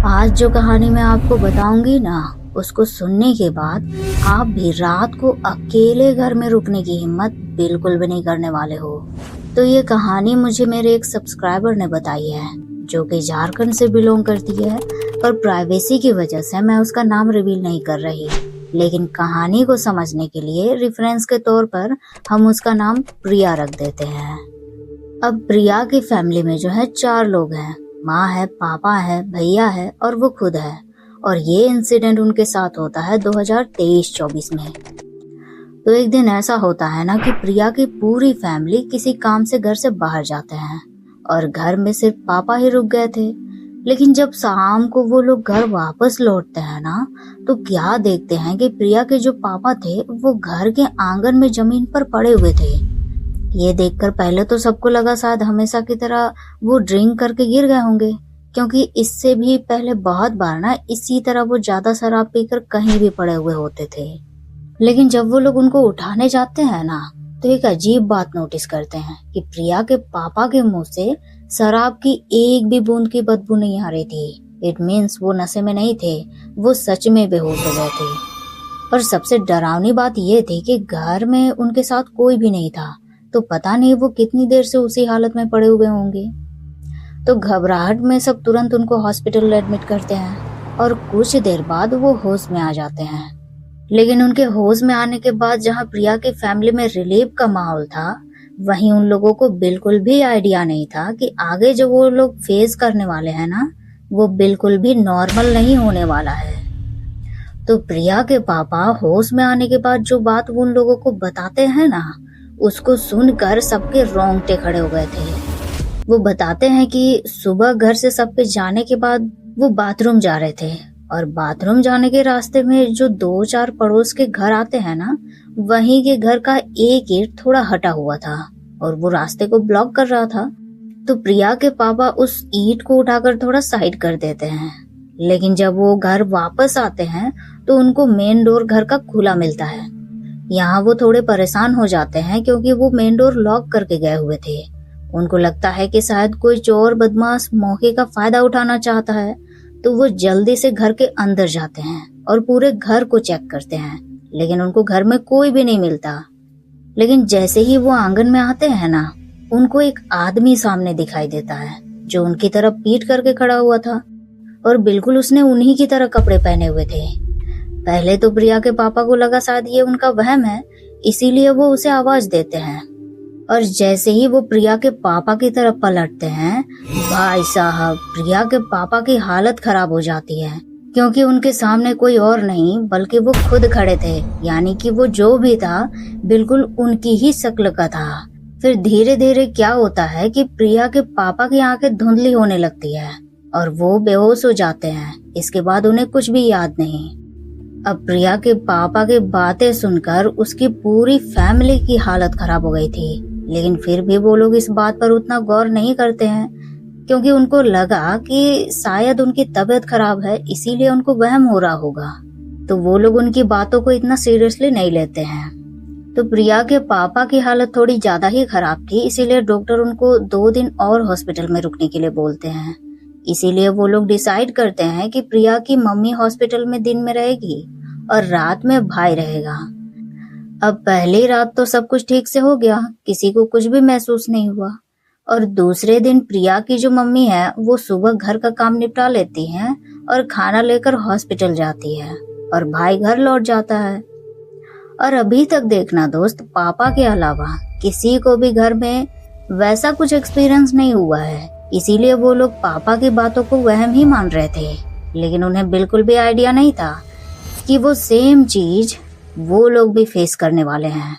आज जो कहानी मैं आपको बताऊंगी ना, उसको सुनने के बाद आप भी रात को अकेले घर में रुकने की हिम्मत बिल्कुल भी नहीं करने वाले हो। तो ये कहानी मुझे मेरे एक सब्सक्राइबर ने बताई है, जो कि झारखंड से बिलोंग करती है, पर प्राइवेसी की वजह से मैं उसका नाम रिवील नहीं कर रही। लेकिन कहानी को समझने के लिए रेफरेंस के तौर पर हम उसका नाम प्रिया रख देते हैं। अब प्रिया की फैमिली में जो है 4 लोग हैं। माँ है, पापा है, भैया है और वो खुद है। और ये इंसिडेंट उनके साथ होता है 2023-24 में। तो एक दिन ऐसा होता है ना कि प्रिया की पूरी फैमिली किसी काम से घर से बाहर जाते हैं और घर में सिर्फ पापा ही रुक गए थे। लेकिन जब शाम को वो लोग घर वापस लौटते हैं ना, तो क्या देखते हैं कि प्रिया के जो पापा थे वो घर के आंगन में जमीन पर पड़े हुए थे। ये देखकर पहले तो सबको लगा शायद हमेशा की तरह वो ड्रिंक करके गिर गए होंगे, क्योंकि इससे भी पहले बहुत बार ना इसी तरह वो ज्यादा शराब पीकर कहीं भी पड़े हुए होते थे। लेकिन जब वो लोग उनको उठाने जाते हैं ना, तो एक अजीब बात नोटिस करते हैं कि प्रिया के पापा के मुंह से शराब की एक भी बूंद की बदबू नहीं आ रही थी। इट मीन्स वो नशे में नहीं थे, वो सच में बेहोश हो गए थे। पर सबसे डरावनी बात ये थी कि घर में उनके साथ कोई भी नहीं था, तो पता नहीं वो कितनी देर से उसी हालत में पड़े हुए होंगे। तो घबराहट में सब तुरंत उनको हॉस्पिटल एडमिट करते हैं और कुछ देर बाद वो होश में आ जाते हैं। लेकिन उनके होश में आने के बाद जहां प्रिया की फैमिली में रिलीफ का माहौल था, वहीं उन लोगों को बिल्कुल भी आइडिया नहीं था कि आगे जो वो लोग फेस करने वाले हैं ना, वो बिल्कुल भी नॉर्मल नहीं होने वाला है। तो प्रिया के पापा होश में आने के बाद जो बात वो उन लोगों को बताते हैं ना, उसको सुनकर सबके रोंगटे खड़े हो गए थे। वो बताते हैं कि सुबह घर से सबके जाने के बाद वो बाथरूम जा रहे थे और बाथरूम जाने के रास्ते में जो 2-4 पड़ोस के घर आते हैं ना, वहीं के घर का एक ईंट थोड़ा हटा हुआ था और वो रास्ते को ब्लॉक कर रहा था। तो प्रिया के पापा उस ईंट को उठाकर थोड़ा साइड कर देते हैं। लेकिन जब वो घर वापस आते हैं तो उनको मेन डोर घर का खुला मिलता है। यहाँ वो थोड़े परेशान हो जाते हैं क्योंकि वो मेन डोर लॉक करके गए हुए थे। उनको लगता है कि शायद कोई चोर बदमाश मौके का फायदा उठाना चाहता है, तो वो जल्दी से घर के अंदर जाते हैं और पूरे घर को चेक करते हैं। लेकिन उनको घर में कोई भी नहीं मिलता। लेकिन जैसे ही वो आंगन में आते हैं ना, उनको एक आदमी सामने दिखाई देता है जो उनकी तरफ पीठ करके खड़ा हुआ था और बिल्कुल उसने उन्हीं की तरह कपड़े पहने हुए थे। पहले तो प्रिया के पापा को लगा शायद ये उनका वहम है, इसीलिए वो उसे आवाज देते हैं। और जैसे ही वो प्रिया के पापा की तरफ पलटते हैं, भाई साहब, प्रिया के पापा की हालत खराब हो जाती है, क्योंकि उनके सामने कोई और नहीं बल्कि वो खुद खड़े थे। यानी कि वो जो भी था बिल्कुल उनकी ही शक्ल का था। फिर धीरे धीरे क्या होता है कि प्रिया के पापा की आंखें धुंधली होने लगती है और वो बेहोश हो जाते हैं। इसके बाद उन्हें कुछ भी याद नहीं। अब प्रिया के पापा की बातें सुनकर उसकी पूरी फैमिली की हालत खराब हो गई थी। लेकिन फिर भी वो लोग इस बात पर उतना गौर नहीं करते हैं, क्योंकि उनको लगा कि शायद उनकी तबीयत खराब है, इसीलिए उनको वहम हो रहा होगा। तो वो लोग उनकी बातों को इतना सीरियसली नहीं लेते हैं। तो प्रिया के पापा की हालत थोड़ी ज्यादा ही खराब थी, इसीलिए डॉक्टर उनको 2 दिन और हॉस्पिटल में रुकने के लिए बोलते हैं। इसीलिए वो लोग डिसाइड करते हैं कि प्रिया की मम्मी हॉस्पिटल में दिन में रहेगी और रात में भाई रहेगा। अब पहली रात तो सब कुछ ठीक से हो गया, किसी को कुछ भी महसूस नहीं हुआ। और दूसरे दिन प्रिया की जो मम्मी है वो सुबह घर का काम निपटा लेती हैं और खाना लेकर हॉस्पिटल जाती है और भाई घर लौट जाता है। और अभी तक देखना दोस्त, पापा के अलावा किसी को भी घर में वैसा कुछ एक्सपीरियंस नहीं हुआ है, इसीलिए वो लोग पापा की बातों को वहम ही मान रहे थे। लेकिन उन्हें बिल्कुल भी आइडिया नहीं था कि वो सेम चीज वो लोग भी फेस करने वाले हैं।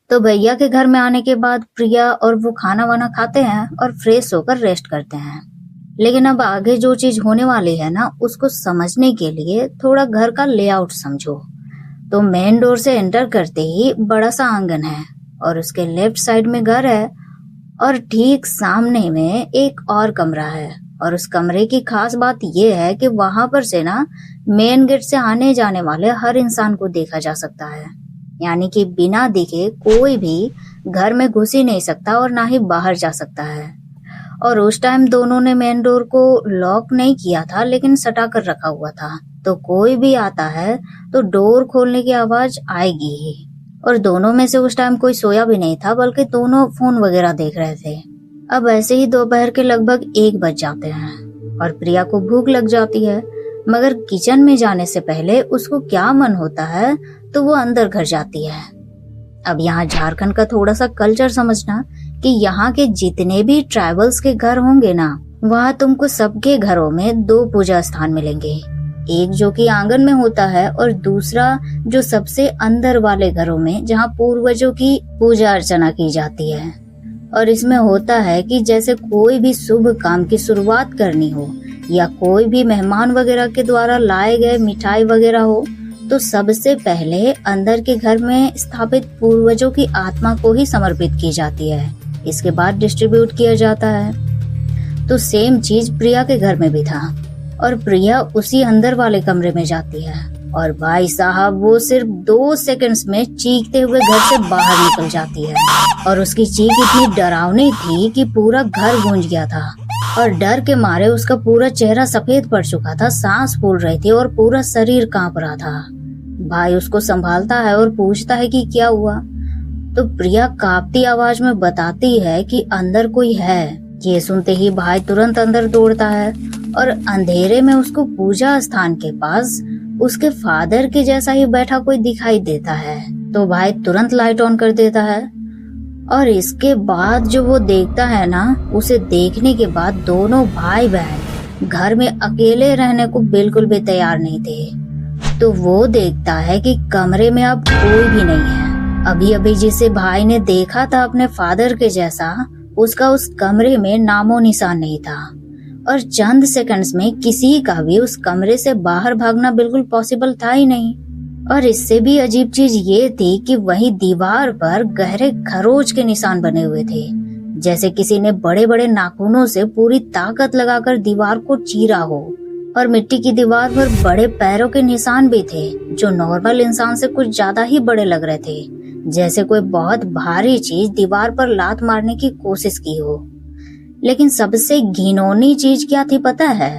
तो भैया के घर में आने के बाद प्रिया और वो खाना वाना खाते हैं और फ्रेश होकर रेस्ट करते हैं। लेकिन अब आगे जो चीज होने वाली है ना, उसको समझने के लिए थोड़ा घर का लेआउट समझो। तो मेन डोर से एंटर करते ही बड़ा सा आंगन है और उसके लेफ्ट साइड में घर है और ठीक सामने में एक और कमरा है। और उस कमरे की खास बात यह है कि वहां पर से ना मेन गेट से आने जाने वाले हर इंसान को देखा जा सकता है। यानी कि बिना दिखे कोई भी घर में घुस ही नहीं सकता और ना ही बाहर जा सकता है। और उस टाइम दोनों ने मेन डोर को लॉक नहीं किया था, लेकिन सटा कर रखा हुआ था। तो कोई भी आता है तो डोर खोलने की आवाज आएगी ही। और दोनों में से उस टाइम कोई सोया भी नहीं था, बल्कि दोनों फोन वगैरह देख रहे थे। अब ऐसे ही दोपहर के लगभग 1 बज जाते हैं और प्रिया को भूख लग जाती है, मगर किचन में जाने से पहले उसको क्या मन होता है तो वो अंदर घर जाती है। अब यहाँ झारखंड का थोड़ा सा कल्चर समझना कि यहाँ के जितने भी ट्राइबल्स के घर होंगे ना, वहाँ तुमको सबके घरों में 2 पूजा स्थान मिलेंगे। एक जो कि आंगन में होता है और दूसरा जो सबसे अंदर वाले घरों में, जहाँ पूर्वजों की पूजा अर्चना की जाती है। और इसमें होता है कि जैसे कोई भी शुभ काम की शुरुआत करनी हो या कोई भी मेहमान वगैरह के द्वारा लाए गए मिठाई वगैरह हो, तो सबसे पहले अंदर के घर में स्थापित पूर्वजों की आत्मा को ही समर्पित की जाती है। इसके बाद डिस्ट्रीब्यूट किया जाता है। तो सेम चीज प्रिया के घर में भी था और प्रिया उसी अंदर वाले कमरे में जाती है और भाई साहब वो सिर्फ 2 सेकंड्स में चीखते हुए घर से बाहर निकल जाती है। और उसकी चीख इतनी डरावनी थी कि पूरा घर गूंज गया था और डर के मारे उसका पूरा चेहरा सफेद पड़ चुका था, सांस फूल रही थी और पूरा शरीर कांप रहा था। भाई उसको संभालता है और पूछता है कि क्या हुआ। तो प्रिया कांपती आवाज में बताती है कि अंदर कोई है। ये सुनते ही भाई तुरंत अंदर दौड़ता है और अंधेरे में उसको पूजा स्थान के पास उसके फादर के जैसा ही बैठा कोई दिखाई देता है। तो भाई तुरंत लाइट ऑन कर देता है और इसके बाद जो वो देखता है ना, उसे देखने के बाद दोनों भाई बहन घर में अकेले रहने को बिल्कुल भी तैयार नहीं थे। तो वो देखता है कि कमरे में अब कोई भी नहीं है। अभी अभी जिसे भाई ने देखा था अपने फादर के जैसा, उसका उस कमरे में नामो निशान नहीं था और चंद सेकंड्स में किसी का भी उस कमरे से बाहर भागना बिल्कुल पॉसिबल था ही नहीं। और इससे भी अजीब चीज ये थी कि वहीं दीवार पर गहरे खरोच के निशान बने हुए थे, जैसे किसी ने बड़े बड़े नाखूनों से पूरी ताकत लगाकर दीवार को चीरा हो। और मिट्टी की दीवार पर बड़े पैरों के निशान भी थे, जो नॉर्मल इंसान से कुछ ज्यादा ही बड़े लग रहे थे, जैसे कोई बहुत भारी चीज दीवार पर लात मारने की कोशिश की हो। लेकिन सबसे घिनौनी चीज क्या थी पता है?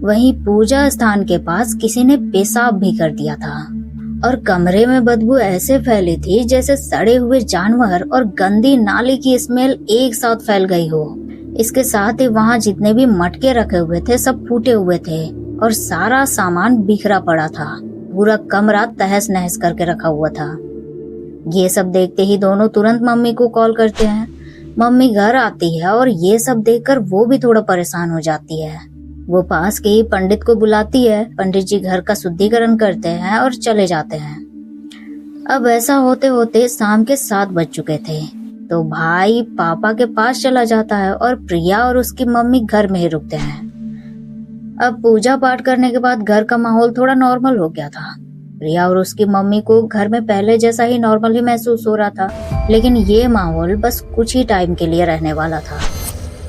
वहीं पूजा स्थान के पास किसी ने पेशाब भी कर दिया था और कमरे में बदबू ऐसे फैली थी जैसे सड़े हुए जानवर और गंदी नाली की स्मेल एक साथ फैल गई हो। इसके साथ ही वहाँ जितने भी मटके रखे हुए थे सब फूटे हुए थे और सारा सामान बिखरा पड़ा था। पूरा कमरा तहस नहस करके रखा हुआ था। ये सब देखते ही दोनों तुरंत मम्मी को कॉल करते हैं। मम्मी घर आती है और ये सब देखकर वो भी थोड़ा परेशान हो जाती है। वो पास के ही पंडित को बुलाती है। पंडित जी घर का शुद्धिकरण करते हैं और चले जाते हैं। अब ऐसा होते होते शाम के 7 बज चुके थे। तो भाई पापा के पास चला जाता है और प्रिया और उसकी मम्मी घर में ही रुकते हैं। अब पूजा पाठ करने के बाद घर का माहौल थोड़ा नॉर्मल हो गया था। प्रिया और उसकी मम्मी को घर में पहले जैसा ही नॉर्मल ही महसूस हो रहा था, लेकिन ये माहौल बस कुछ ही टाइम के लिए रहने वाला था।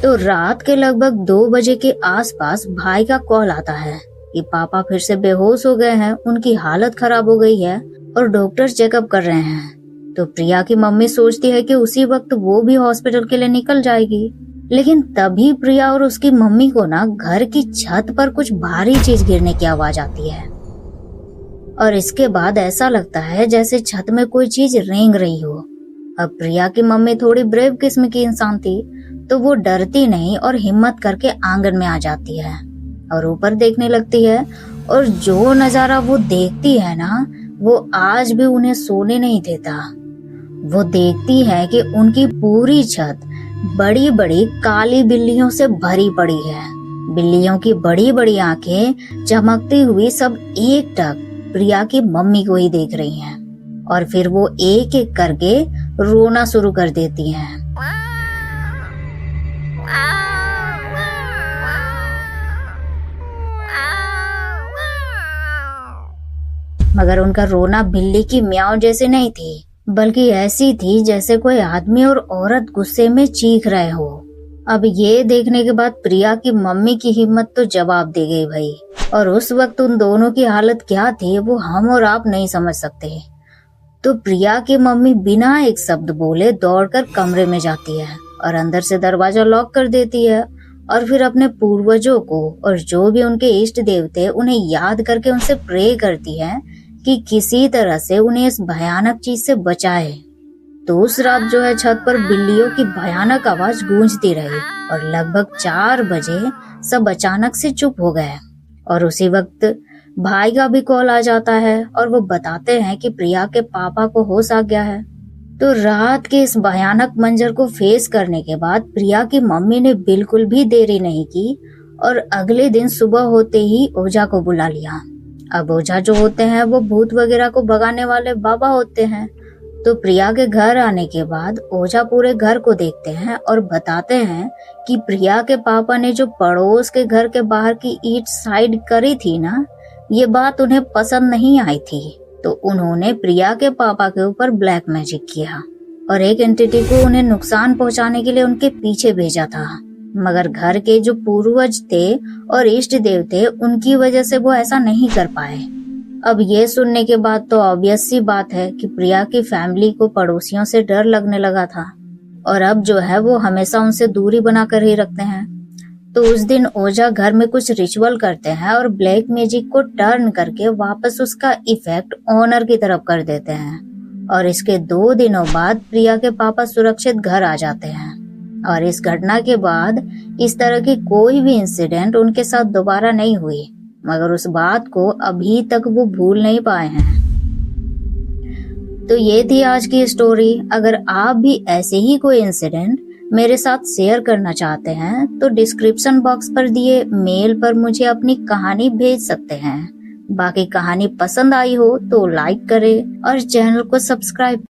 तो रात के लगभग 2 बजे के आसपास भाई का कॉल आता है कि पापा फिर से बेहोश हो गए हैं, उनकी हालत खराब हो गई है और डॉक्टर चेकअप कर रहे हैं। तो प्रिया की मम्मी सोचती है कि उसी वक्त वो भी हॉस्पिटल के लिए निकल जाएगी। लेकिन तभी प्रिया और उसकी मम्मी को ना घर की छत पर कुछ भारी चीज गिरने की आवाज आती है और इसके बाद ऐसा लगता है जैसे छत में कोई चीज रेंग रही हो। अब प्रिया की मम्मी थोड़ी ब्रेव किस्म की इंसान थी, तो वो डरती नहीं और हिम्मत करके आंगन में आ जाती है और ऊपर देखने लगती है। और जो नजारा वो देखती है ना, वो आज भी उन्हें सोने नहीं देता। वो देखती है कि उनकी पूरी छत बड़ी बड़ी काली बिल्लियों से भरी पड़ी है। बिल्लियों की बड़ी बड़ी आंखें चमकती हुई सब एक टक प्रिया की मम्मी को ही देख रही हैं और फिर वो एक एक करके रोना शुरू कर देती हैं। मगर उनका रोना बिल्ली की म्याऊं जैसे नहीं थी, बल्कि ऐसी थी जैसे कोई आदमी और औरत गुस्से में चीख रहे हो। अब ये देखने के बाद प्रिया की मम्मी की हिम्मत तो जवाब दे गई भाई। और उस वक्त उन दोनों की हालत क्या थी वो हम और आप नहीं समझ सकते। तो प्रिया की मम्मी बिना एक शब्द बोले दौड़कर कमरे में जाती है और अंदर से दरवाजा लॉक कर देती है और फिर अपने पूर्वजों को और जो भी उनके इष्ट देवते उन्हें याद करके उनसे प्रे करती है कि किसी तरह से उन्हें इस भयानक चीज से बचाए। तो उस रात जो है छत पर बिल्लियों की भयानक आवाज गूंजती रही और लगभग 4 बजे सब अचानक से चुप हो गए। और उसी वक्त भाई का भी कॉल आ जाता है और वो बताते हैं कि प्रिया के पापा को होश आ गया है। तो रात के इस भयानक मंजर को फेस करने के बाद प्रिया की मम्मी ने बिल्कुल भी देरी नहीं की और अगले दिन सुबह होते ही ओझा को बुला लिया। अब ओझा जो होते हैं वो भूत वगैरह को भगाने वाले बाबा होते हैं। तो प्रिया के घर आने के बाद ओझा पूरे घर को देखते हैं और बताते हैं कि प्रिया के पापा ने जो पड़ोस के घर के बाहर की ईंट साइड करी थी ना, ये बात उन्हें पसंद नहीं आई थी। तो उन्होंने प्रिया के पापा के ऊपर ब्लैक मैजिक किया और एक एंटिटी को उन्हें नुकसान पहुंचाने के लिए उनके पीछे भेजा था। मगर घर के जो पूर्वज थे और इष्ट देव थे उनकी वजह से वो ऐसा नहीं कर पाए। अब ये सुनने के बाद तो ऑब्वियस सी बात है कि प्रिया की फैमिली को पड़ोसियों से डर लगने लगा था और अब जो है वो हमेशा उनसे दूरी बनाकर ही रखते हैं। तो उस दिन ओझा घर में कुछ रिचुअल करते हैं और ब्लैक मैजिक को टर्न करके वापस उसका इफेक्ट ओनर की तरफ कर देते हैं। और इसके 2 दिनों बाद प्रिया के पापा सुरक्षित घर आ जाते हैं। और इस घटना के बाद इस तरह की कोई भी इंसिडेंट उनके साथ दोबारा नहीं हुई, मगर उस बात को अभी तक वो भूल नहीं पाए हैं। तो ये थी आज की स्टोरी। अगर आप भी ऐसे ही कोई इंसिडेंट मेरे साथ शेयर करना चाहते हैं तो डिस्क्रिप्शन बॉक्स पर दिए मेल पर मुझे अपनी कहानी भेज सकते हैं। बाकी कहानी पसंद आई हो तो लाइक करें और चैनल को सब्सक्राइब